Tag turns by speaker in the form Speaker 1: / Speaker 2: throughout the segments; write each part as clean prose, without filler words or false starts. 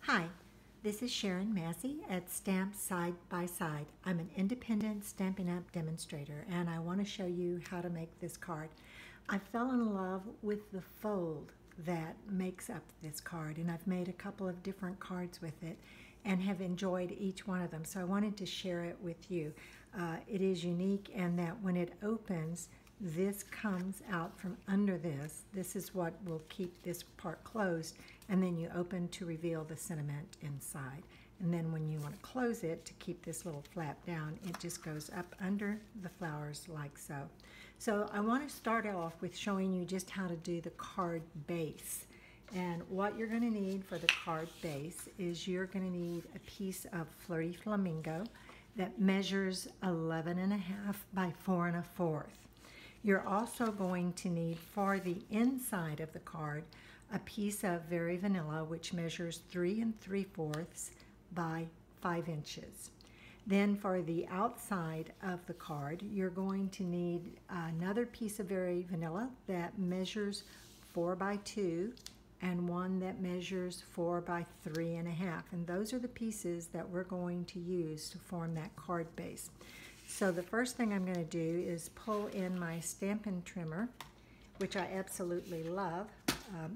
Speaker 1: Hi, this is Sharon Massey at Stamp Side by Side. I'm an independent Stampin' Up! Demonstrator and I want to show you how to make this card. I fell in love with the fold that makes up this card, and I've made a couple of different cards with it and have enjoyed each one of them, so I wanted to share it with you. It is unique in that when it opens, this comes out from under this. This is what will keep this part closed, and then you open to reveal the sentiment inside. And then when you want to close it to keep this little flap down, it just goes up under the flowers like so. So I want to start off with showing you just how to do the card base. And what you're going to need for the card base is you're going to need a piece of Flirty Flamingo that measures 11.5 by 4 1/4. You're also going to need, for the inside of the card, a piece of Very Vanilla, which measures 3 3/4 by 5 inches. Then for the outside of the card, you're going to need another piece of Very Vanilla that measures 4 by 2 and one that measures 4 by 3 1/2. And those are the pieces that we're going to use to form that card base. So the first thing I'm going to do is pull in my Stampin' Trimmer, which I absolutely love.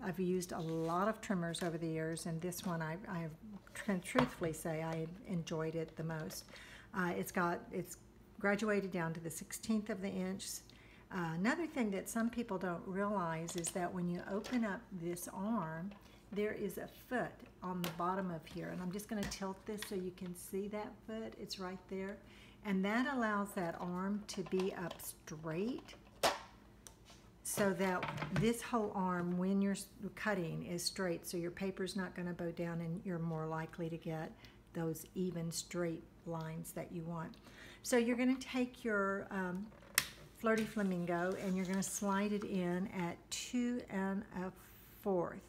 Speaker 1: I've used a lot of trimmers over the years, and this one I can truthfully say I enjoyed it the most. It's graduated down to the 1/16 of the inch. Another thing that some people don't realize is that when you open up this arm, there is a foot on the bottom of here, and I'm just going to tilt this so you can see that foot. It's right there, and that allows that arm to be up straight, so that this whole arm, when you're cutting, is straight, so your paper's not going to bow down and you're more likely to get those even straight lines that you want. So you're going to take your Flirty Flamingo and you're going to slide it in at 2 1/4.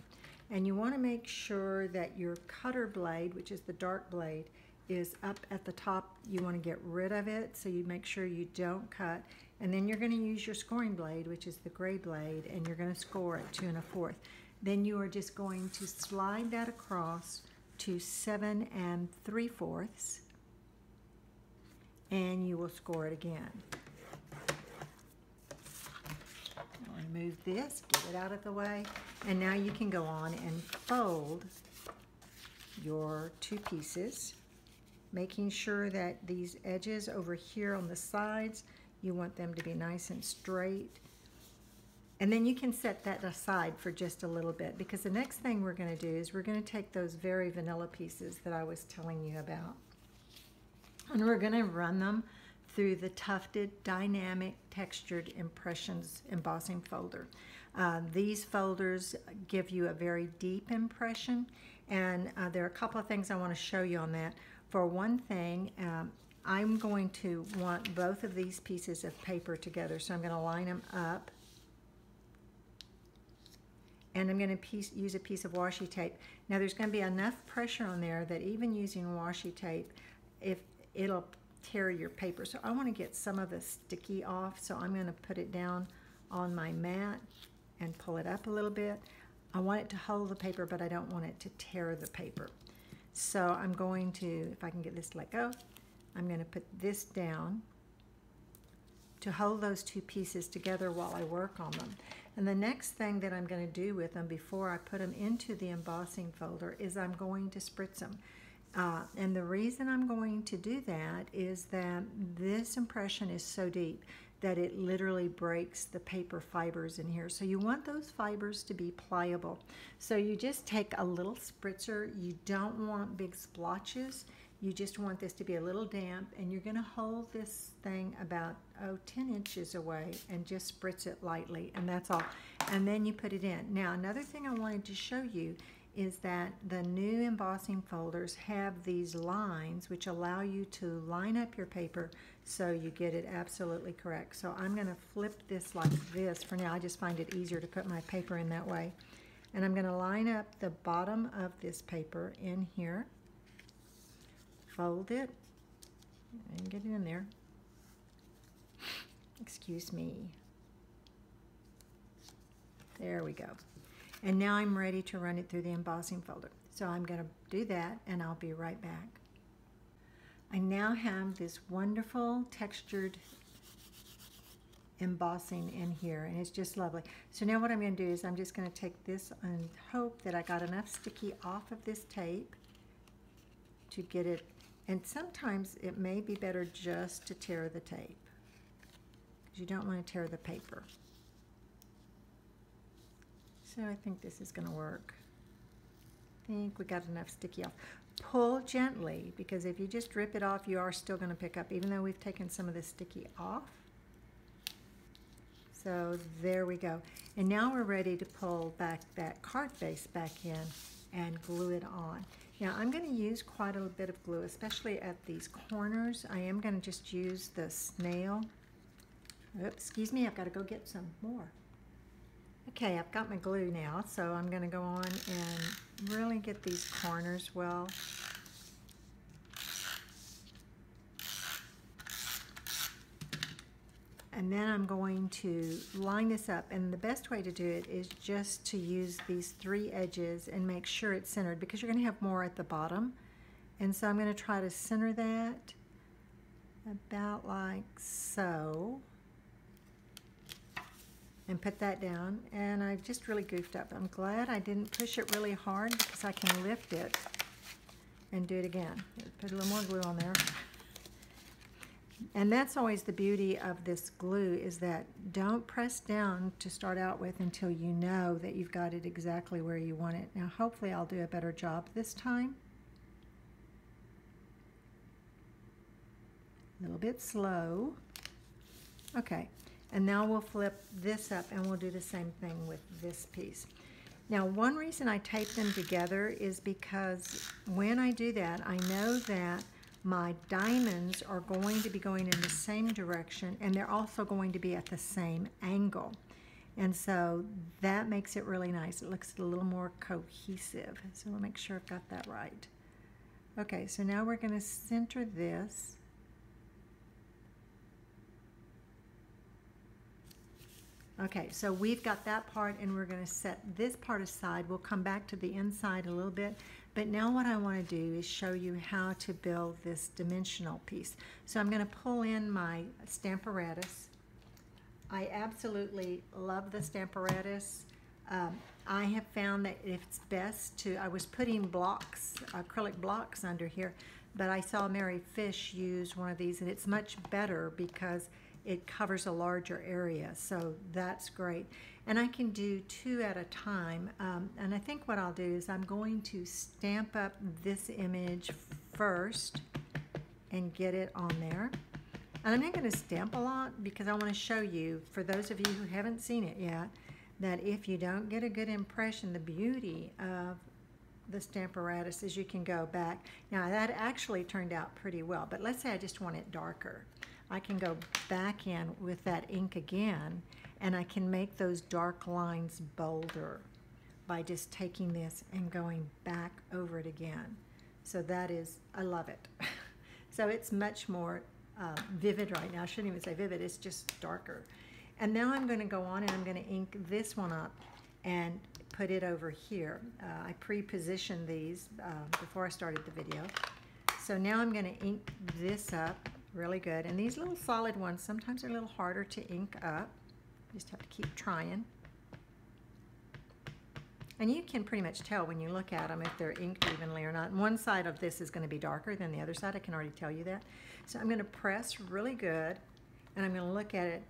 Speaker 1: And you want to make sure that your cutter blade, which is the dark blade, is up at the top. You want to get rid of it, so you make sure you don't cut. And then you're going to use your scoring blade, which is the gray blade, and you're going to score at 2 1/4. Then you are just going to slide that across to 7 3/4, and you will score it again. I'll remove this, get it out of the way, and now you can go on and fold your two pieces, making sure that these edges over here on the sides, you want them to be nice and straight. And then you can set that aside for just a little bit, because the next thing we're going to do is we're going to take those Very Vanilla pieces that I was telling you about, and we're going to run them through the Tufted Dynamic Textured Impressions embossing folder. These folders give you a very deep impression, and there are a couple of things I want to show you on that. For one thing, I'm going to want both of these pieces of paper together, so I'm going to line them up, and I'm going to use a piece of washi tape. Now there's going to be enough pressure on there that even using washi tape, if it'll tear your paper. So I want to get some of the sticky off, so I'm going to put it down on my mat and pull it up a little bit. I want it to hold the paper, but I don't want it to tear the paper. So I'm going to, if I can get this to let go, I'm going to put this down to hold those two pieces together while I work on them. And the next thing that I'm going to do with them before I put them into the embossing folder is I'm going to spritz them. And the reason I'm going to do that is that this impression is so deep that it literally breaks the paper fibers in here. So you want those fibers to be pliable. So you just take a little spritzer. You don't want big splotches. You just want this to be a little damp, and you're going to hold this thing about 10 inches away and just spritz it lightly, and that's all. And then you put it in. Now another thing I wanted to show you is that the new embossing folders have these lines which allow you to line up your paper so you get it absolutely correct. So I'm going to flip this like this for now. I just find it easier to put my paper in that way. And I'm going to line up the bottom of this paper in here, fold it, and get it in there. Excuse me. There we go. And now I'm ready to run it through the embossing folder. So I'm going to do that and I'll be right back. I now have this wonderful textured embossing in here, and it's just lovely. So now what I'm going to do is I'm just going to take this and hope that I got enough sticky off of this tape to get it, and sometimes it may be better just to tear the tape because you don't want to tear the paper. So I think this is going to work. I think we got enough sticky off. Pull gently, because if you just rip it off, you are still going to pick up, even though we've taken some of the sticky off. So there we go. And now we're ready to pull back that card base back in and glue it on. Now I'm going to use quite a bit of glue, especially at these corners. I am going to just use the snail. Oops, excuse me, I've got to go get some more. Okay, I've got my glue now, so I'm going to go on and really get these corners well. And then I'm going to line this up, and the best way to do it is just to use these 3 edges and make sure it's centered, because you're going to have more at the bottom. And so I'm going to try to center that about like so. And put that down, and I just really goofed up. I'm glad I didn't push it really hard because I can lift it and do it again. Put a little more glue on there. And that's always the beauty of this glue, is that don't press down to start out with until you know that you've got it exactly where you want it. Now hopefully I'll do a better job this time. A little bit slow. Okay. And now we'll flip this up and we'll do the same thing with this piece. Now, one reason I tape them together is because when I do that, I know that my diamonds are going to be going in the same direction, and they're also going to be at the same angle. And so that makes it really nice. It looks a little more cohesive. So we'll make sure I've got that right. Okay, so now we're going to center this. Okay, so we've got that part, and we're going to set this part aside. We'll come back to the inside a little bit, but now what I want to do is show you how to build this dimensional piece. So I'm going to pull in my Stamparatus. I absolutely love the Stamparatus. I have found that it's best to, I was putting blocks, acrylic blocks under here, but I saw Mary Fish use one of these, and it's much better because it covers a larger area, so that's great. And I can do 2 at a time, and I think what I'll do is I'm going to stamp up this image first and get it on there. And I'm not going to stamp a lot because I want to show you, for those of you who haven't seen it yet, that if you don't get a good impression, the beauty of the Stamparatus is you can go back. Now that actually turned out pretty well, but let's say I just want it darker. I can go back in with that ink again, and I can make those dark lines bolder by just taking this and going back over it again. So that is, I love it. So it's much more vivid right now. I shouldn't even say vivid, it's just darker. And now I'm going to go on and I'm going to ink this one up and put it over here. I pre-positioned these before I started the video. So now I'm going to ink this up really good. And these little solid ones sometimes are a little harder to ink up. You just have to keep trying. And you can pretty much tell when you look at them if they're inked evenly or not. And one side of this is going to be darker than the other side. I can already tell you that. So I'm going to press really good, and I'm going to look at it.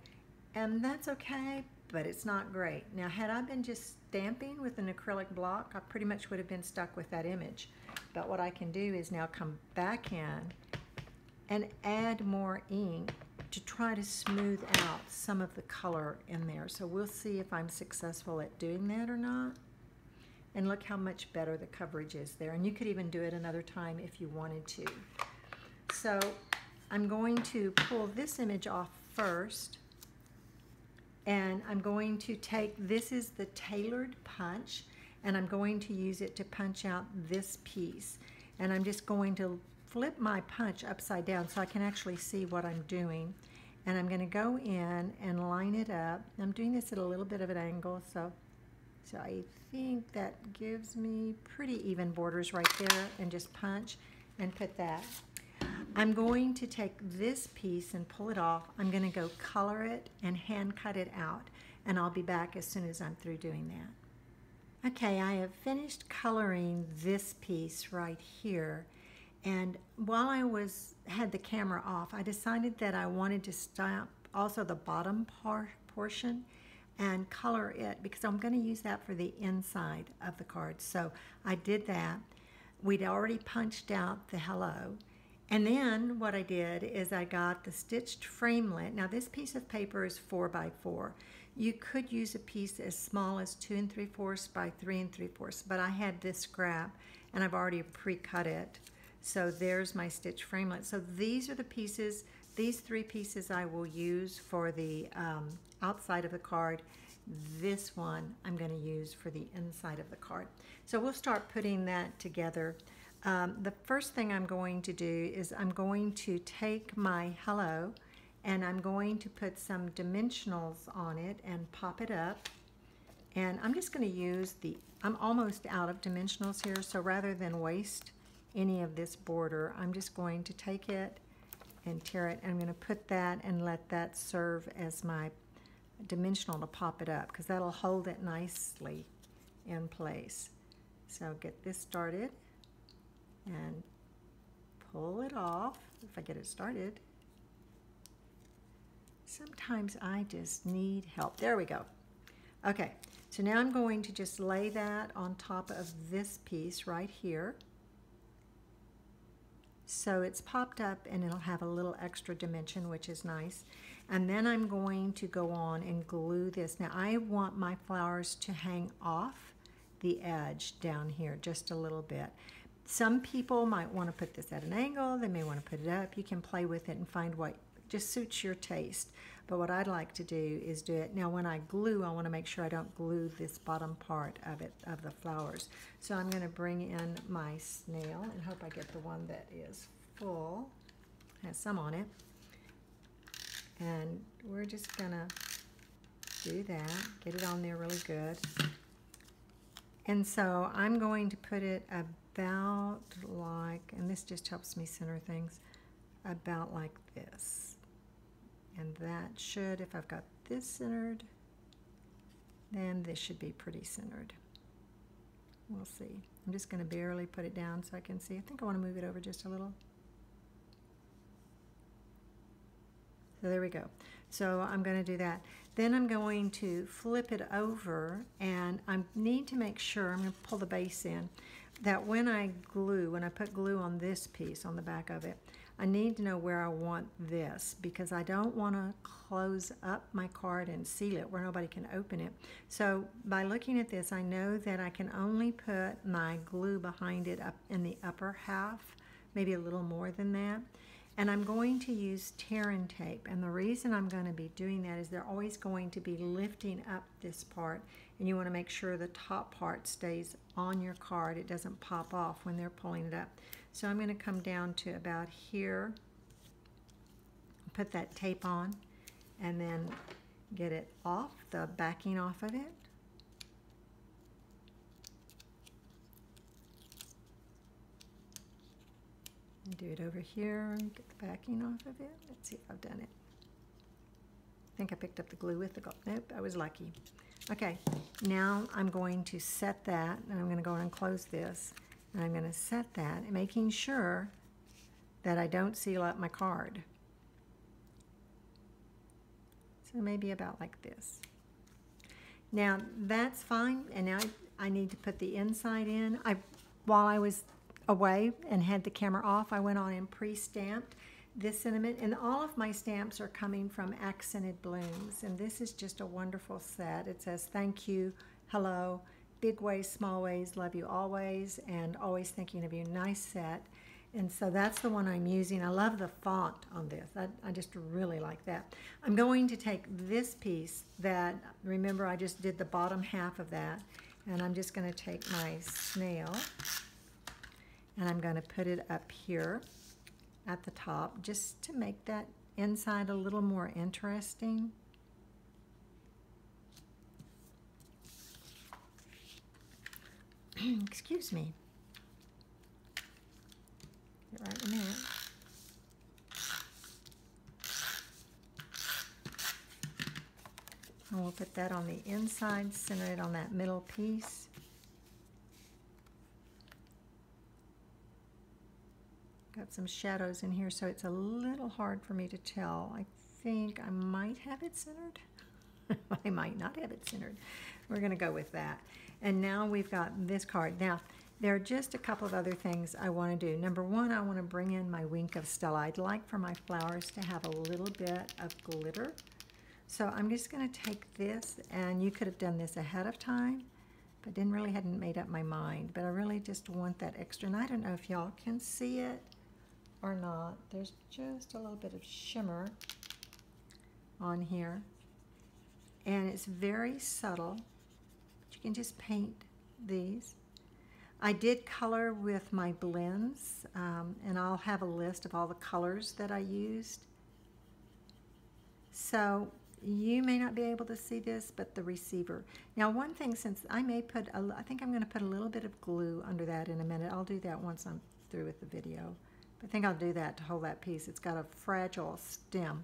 Speaker 1: And that's okay, but it's not great. Now, had I been just stamping with an acrylic block, I pretty much would have been stuck with that image. But what I can do is now come back in and add more ink to try to smooth out some of the color in there. So we'll see if I'm successful at doing that or not. And look how much better the coverage is there. And you could even do it another time if you wanted to. So I'm going to pull this image off first. And I'm going to take, this is the tailored punch, and I'm going to use it to punch out this piece. And I'm just going to flip my punch upside down so I can actually see what I'm doing. And I'm going to go in and line it up. I'm doing this at a little bit of an angle, so So I think that gives me pretty even borders right there, and just punch and put that. I'm going to take this piece and pull it off. I'm going to go color it and hand cut it out, and I'll be back as soon as I'm through doing that. Okay, I have finished coloring this piece right here, and while I had the camera off, I decided that I wanted to stamp also the bottom portion and color it, because I'm going to use that for the inside of the card. So I did that. We'd already punched out the hello. And then what I did is I got the stitched framelit. Now this piece of paper is 4 by 4. You could use a piece as small as 2 3/4 by 3 3/4, but I had this scrap and I've already pre-cut it. So there's my stitch framelit. So these are the pieces, these 3 pieces I will use for the outside of the card. This one I'm going to use for the inside of the card. So we'll start putting that together. The first thing I'm going to do is I'm going to take my hello and I'm going to put some dimensionals on it and pop it up. And I'm just going to use I'm almost out of dimensionals here, so rather than waste any of this border, I'm just going to take it and tear it. And I'm going to put that and let that serve as my dimensional to pop it up, because that'll hold it nicely in place. So get this started and pull it off if I get it started. Sometimes I just need help. There we go. Okay, so now I'm going to just lay that on top of this piece right here. So it's popped up and it'll have a little extra dimension, which is nice. And then I'm going to go on and glue this. Now I want my flowers to hang off the edge down here just a little bit. Some people might want to put this at an angle. They may want to put it up. You can play with it and find what just suits your taste. But what I'd like to do is do it. Now when I glue, I want to make sure I don't glue this bottom part of it, of the flowers. So I'm going to bring in my snail and hope I get the one that is full, has some on it. And we're just going to do that, get it on there really good. And so I'm going to put it about like, and this just helps me center things, about like this. And that should, if I've got this centered, then this should be pretty centered. We'll see. I'm just going to barely put it down so I can see. I think I want to move it over just a little. So there we go. So I'm going to do that. Then I'm going to flip it over, and I need to make sure, I'm going to pull the base in, that when I put glue on this piece on the back of it, I need to know where I want this, because I don't want to close up my card and seal it where nobody can open it. So by looking at this, I know that I can only put my glue behind it up in the upper half, maybe a little more than that. And I'm going to use tear and tape. And the reason I'm going to be doing that is they're always going to be lifting up this part, and you want to make sure the top part stays on your card. It doesn't pop off when they're pulling it up. So I'm going to come down to about here, put that tape on, and then get it off, the backing off of it. And do it over here, get the backing off of it. Let's see if I've done it. I think I picked up the glue with the gold. Nope, I was lucky. Okay, now I'm going to set that, and I'm going to go and close this. And I'm going to set that, making sure that I don't seal up my card. So maybe about like this. Now that's fine, and now I need to put the inside in. While I was away and had the camera off, I went on and pre-stamped this sentiment, and all of my stamps are coming from Accented Blooms, and this is just a wonderful set. It says thank you, hello, big ways, small ways, love you always, and always thinking of you. Nice set. And so that's the one I'm using. I love the font on this. I just really like that. I'm going to take this piece that, remember I just did the bottom half of that, and I'm just going to take my snail and I'm going to put it up here at the top just to make that inside a little more interesting. Excuse me. Get right in there. And we'll put that on the inside, center it on that middle piece. Got some shadows in here, so it's a little hard for me to tell. I think I might have it centered. I might not have it centered. We're going to go with that. And now we've got this card. Now, there are just a couple of other things I want to do. Number one, I want to bring in my Wink of Stella. I'd like for my flowers to have a little bit of glitter. So I'm just going to take this, and you could have done this ahead of time, but hadn't made up my mind. But I really just want that extra, and I don't know if y'all can see it or not. There's just a little bit of shimmer on here, and it's very subtle. But you can just paint these. I did color with my blends, and I'll have a list of all the colors that I used. So you may not be able to see this, but the receiver. Now, one thing, since I may put, I think I'm going to put a little bit of glue under that in a minute. I'll do that once I'm through with the video. I think I'll do that to hold that piece. It's got a fragile stem.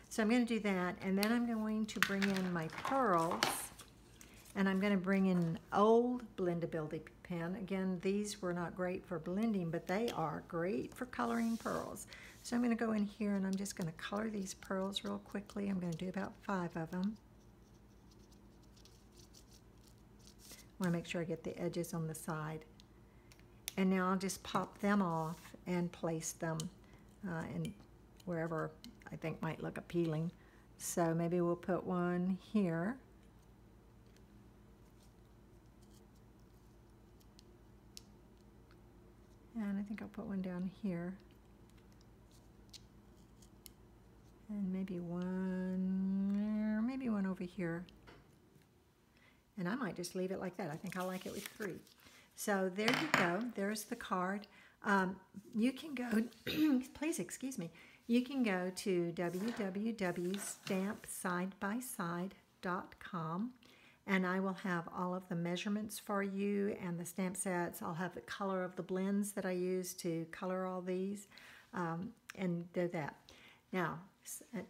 Speaker 1: So I'm going to do that, and then I'm going to bring in my pearls, and I'm going to bring in an old Blendability pen. Again, these were not great for blending, but they are great for coloring pearls. So I'm going to go in here, and I'm just going to color these pearls real quickly. I'm going to do about 5 of them. I want to make sure I get the edges on the side. And now I'll just pop them off and place them in wherever I think might look appealing. So maybe we'll put one here. And I think I'll put one down here. And maybe one over here. And I might just leave it like that. I think I like it with 3. So there you go. There's the card. You can go, please excuse me, you can go to www.stampsidebyside.com, and I will have all of the measurements for you and the stamp sets. I'll have the color of the blends that I use to color all these, and do that. Now,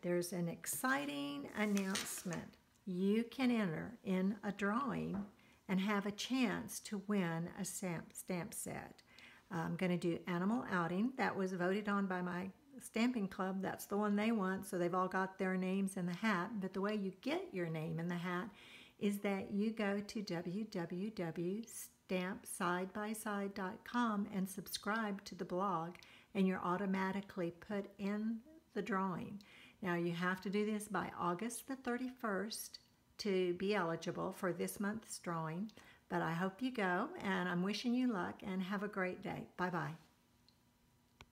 Speaker 1: there's an exciting announcement. You can enter in a drawing and have a chance to win a stamp set. I'm going to do Animal Outing. That was voted on by my stamping club. That's the one they want, so they've all got their names in the hat. But the way you get your name in the hat is that you go to www.stampsidebyside.com and subscribe to the blog, and you're automatically put in the drawing. Now, you have to do this by August the 31st to be eligible for this month's drawing. But I hope you go, and I'm wishing you luck, and have a great day. Bye-bye.